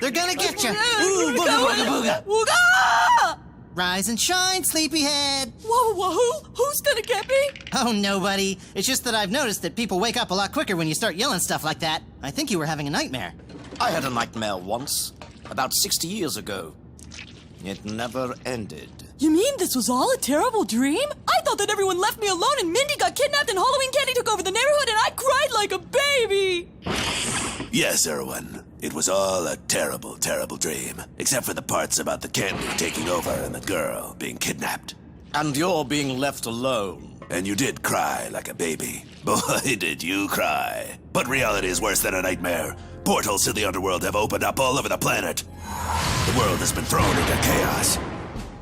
They're gonna get you. Ooh, booga, booga, booga. Ooga! Rise and shine, sleepyhead. Whoa, who's gonna get me? Oh, nobody. It's just that I've noticed that people wake up a lot quicker when you start yelling stuff like that. I think you were having a nightmare. I had a nightmare once, about 60 years ago. It never ended. You mean this was all a terrible dream? I thought that everyone left me alone and Mindy got kidnapped and Halloween candy took over the neighborhood and I cried like a baby! Yes, Irwin. It was all a terrible, terrible dream. Except for the parts about the candy taking over and the girl being kidnapped. And you're being left alone. And you did cry like a baby. Boy, did you cry. But reality is worse than a nightmare. Portals to the underworld have opened up all over the planet. The world has been thrown into chaos.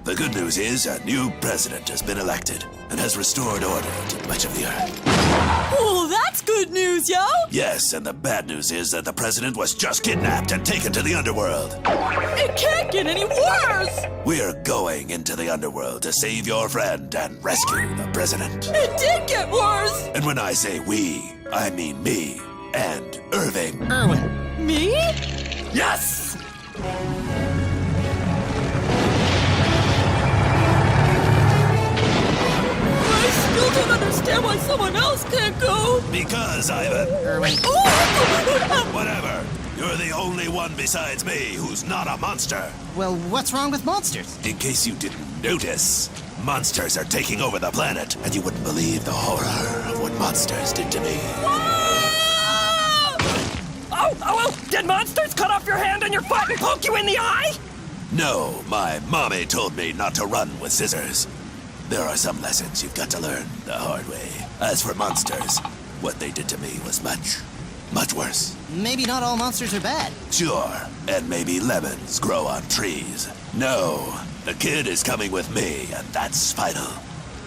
The good news is a new president has been elected and has restored order to much of the earth. Oh, that's good news, yo! Yes, and the bad news is that the president was just kidnapped and taken to the underworld. It can't get any worse! We're going into the underworld to save your friend and rescue the president. It did get worse! And when I say we, I mean me and Irving. Irwin. Me? Yes! I still don't understand why someone else can't go! Because, Ivan. Irwin. Oh! Whatever. You're the only one besides me who's not a monster. Well, what's wrong with monsters? In case you didn't notice, monsters are taking over the planet, and you wouldn't believe the horror of what monsters did to me. Oh, did monsters cut off your hand and your foot and poke you in the eye? No, my mommy told me not to run with scissors. There are some lessons you've got to learn the hard way. As for monsters, what they did to me was much, much worse. Maybe not all monsters are bad. Sure, and maybe lemons grow on trees. No, the kid is coming with me, and that's final.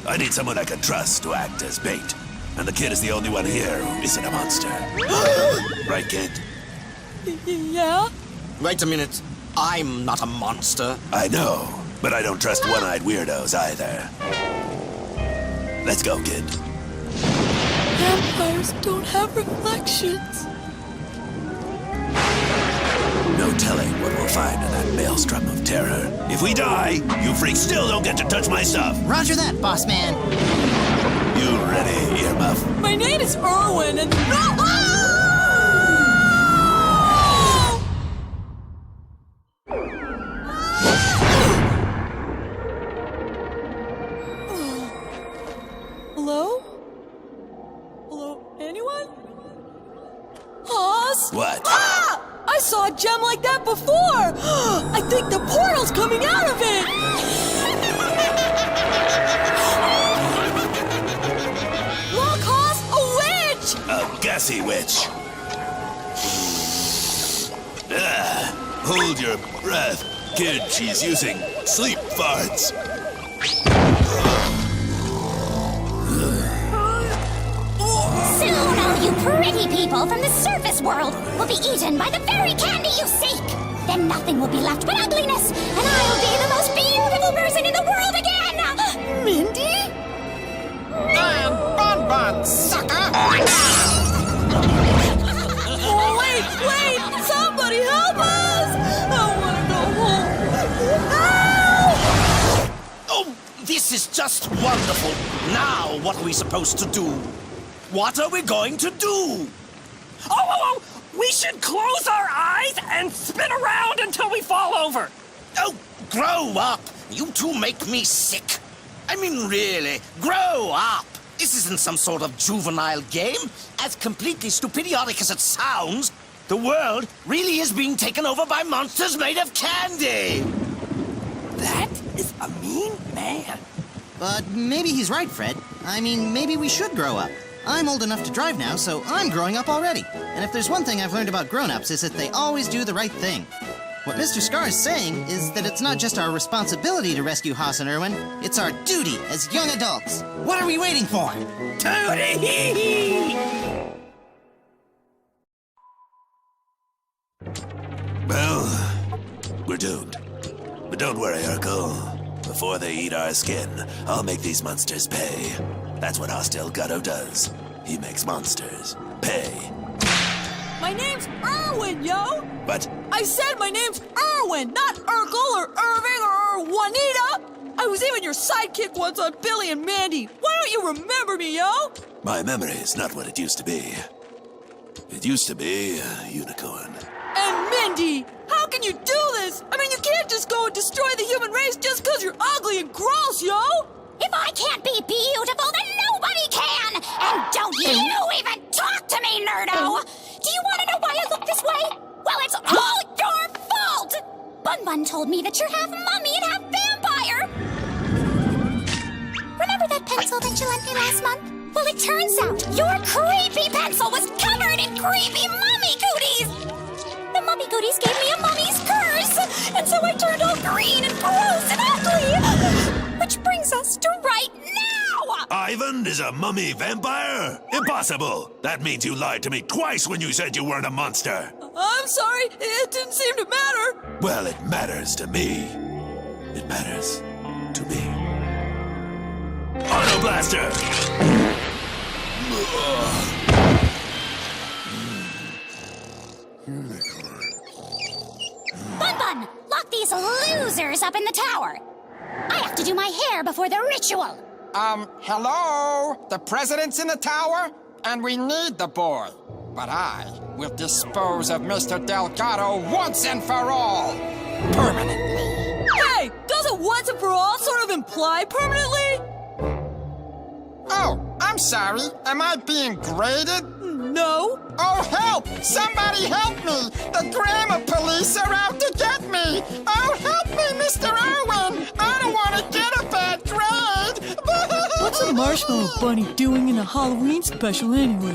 I need someone I can trust to act as bait. And the kid is the only one here who isn't a monster. Right, kid? Yeah? Wait a minute. I'm not a monster. I know, but I don't trust one-eyed weirdos either. Let's go, kid. Vampires don't have reflections. No telling what we'll find in that maelstrom of terror. If we die, you freaks still don't get to touch my stuff. Roger that, boss man. You ready, earmuff? My name is Irwin and... Hello? Hello? Anyone? Oz? What? Ah! I saw a gem like that before! I think the portal's coming out of it! Look, Oz! A witch! A gassy witch. Hold your breath. Kid, she's using sleep farts. Soon all you pretty people from the surface world will be eaten by the very candy you seek. Then nothing will be left but ugliness, and I'll be the most beautiful person in the world again! Mindy? Bonbon, sucker! Oh, wait! Somebody help us! I want to go home. Help! Oh, this is just wonderful. Now, what are we supposed to do? What are we going to do? Oh! We should close our eyes and spin around until we fall over. Oh, grow up. You two make me sick. I mean, really, grow up. This isn't some sort of juvenile game. As completely stupidiotic as it sounds, the world really is being taken over by monsters made of candy. That is a mean man. But maybe he's right, Fred. I mean, maybe we should grow up. I'm old enough to drive now, so I'm growing up already. And if there's one thing I've learned about grown-ups is that they always do the right thing. What Mr. Scar is saying is that it's not just our responsibility to rescue Haas and Irwin, it's our duty as young adults. What are we waiting for? Tootie! Well, we're doomed. But don't worry, Urkel. Before they eat our skin, I'll make these monsters pay. That's what Hostile Gatto does. He makes monsters pay. My My name's Irwin, yo! But I said my name's Irwin, not Urkel or Irving or Juanita! I was even your sidekick once on Billy and Mandy. Why don't you remember me, yo? my memory is not what it used to be. It used to be a unicorn. And Mindy, how can you do this? I mean, you can't just go and destroy the human race just because you're ugly and gross, yo! If I can't be beautiful, then nobody can! And don't you even talk to me, Nerdo! Do you want to know why I look this way? Well, it's all your fault! Bun Bun told me that you're half mummy and half vampire! Remember that pencil that you lent me last month? Well, it turns out your creepy pencil was covered in creepy mummy cooties! The mummy cooties gave me a mummy's curse! And so I turned all green and gross and ugly! Which brings us to right now! Ivan is a mummy vampire? Impossible! That means you lied to me twice when you said you weren't a monster. I'm sorry, it didn't seem to matter. Well, it matters to me. It matters to me. Auto Blaster! Bun Bun, lock these losers up in the tower. I have to do my hair before the ritual. Hello? The president's in the tower? And we need the boy. But I will dispose of Mr. Delgado once and for all. Permanently. Hey, doesn't once and for all sort of imply permanently? Oh, I'm sorry. Am I being graded? No. Oh, help! Somebody help me! The grammar police are out to get me! Oh, help me, Mr. Irwin! I don't want to get a bad grade! What's a marshmallow bunny doing in a Halloween special anyway?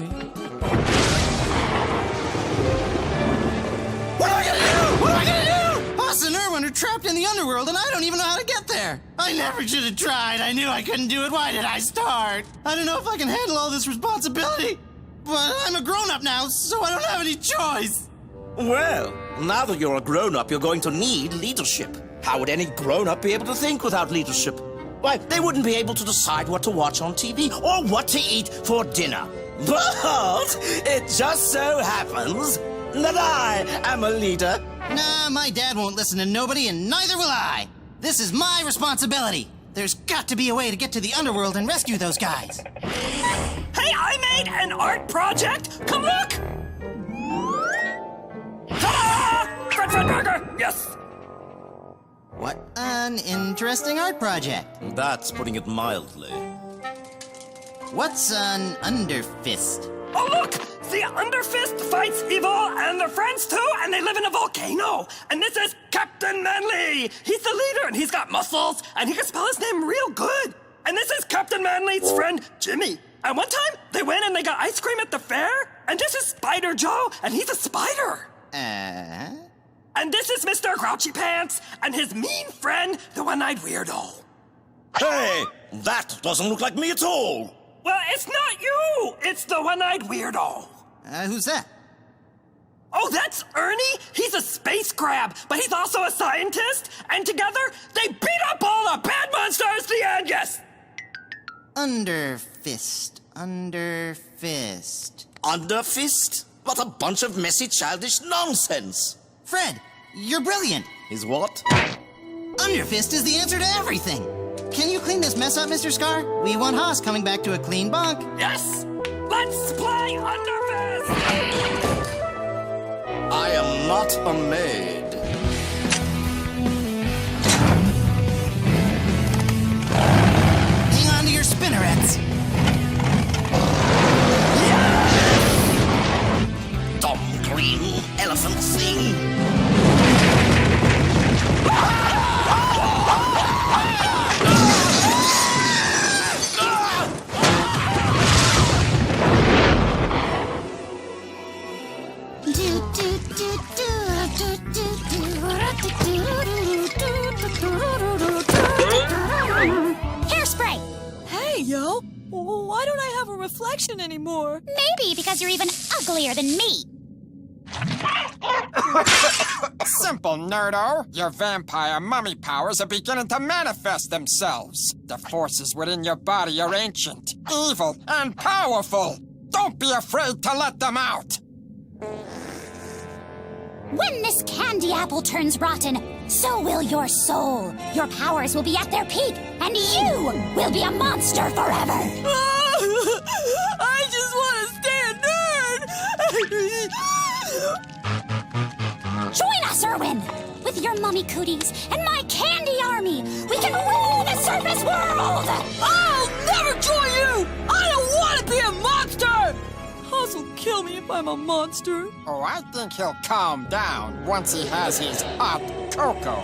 What am I gonna do? What am I gonna do? Us and Irwin are trapped in the underworld, and I don't even know how to get there. I never should have tried. I knew I couldn't do it. Why did I start? I don't know if I can handle all this responsibility. But I'm a grown-up now, so I don't have any choice. Well, now that you're a grown-up, you're going to need leadership. How would any grown-up be able to think without leadership? Why, they wouldn't be able to decide what to watch on TV or what to eat for dinner. But it just so happens that I am a leader. Nah, my dad won't listen to nobody, and neither will I. This is my responsibility. There's got to be a way to get to the underworld and rescue those guys. Hey, I made an art project! Come look! Ta-da! Fred Burger! Yes! What an interesting art project. That's putting it mildly. What's an Underfist? Oh, look! The Underfist fights evil and their friends too, and they live in a volcano. And this is Captain Manly. He's the leader, and he's got muscles, and he can spell his name real good. And this is Captain Manly's friend, Jimmy. And one time, they went and they got ice cream at the fair, and this is Spider Joe, and he's a spider. And this is Mr. Grouchy Pants, and his mean friend, the one-eyed weirdo. Hey, that doesn't look like me at all. Well, it's not you! It's the one-eyed weirdo. Who's that? Oh, that's Ernie? He's a space crab, but he's also a scientist, and together, they beat up all the bad monsters the end, yes! Underfist. Underfist? What a bunch of messy, childish nonsense. Fred, you're brilliant. Is what? Underfist is the answer to everything. Can you clean this mess up, Mr. Scar? We want Haas coming back to a clean bunk. Yes! Let's play Underfist! I am not a maid. Hang on to your spinnerets. Dumb green elephant thing. Hairspray! Hey, yo! Why don't I have a reflection anymore? Maybe because you're even uglier than me. Simple, Nerdo. Your vampire mummy powers are beginning to manifest themselves. The forces within your body are ancient, evil, and powerful. Don't be afraid to let them out. When this candy apple turns rotten, so will your soul. Your powers will be at their peak, and you will be a monster forever. I just want to stay a nerd. Join us, Irwin! With your mummy cooties and my candy army, we can rule the surface world! I'll never join you! I don't want to be a monster! Oz will kill me if I'm a monster. Oh, I think he'll calm down once he has his hot cocoa.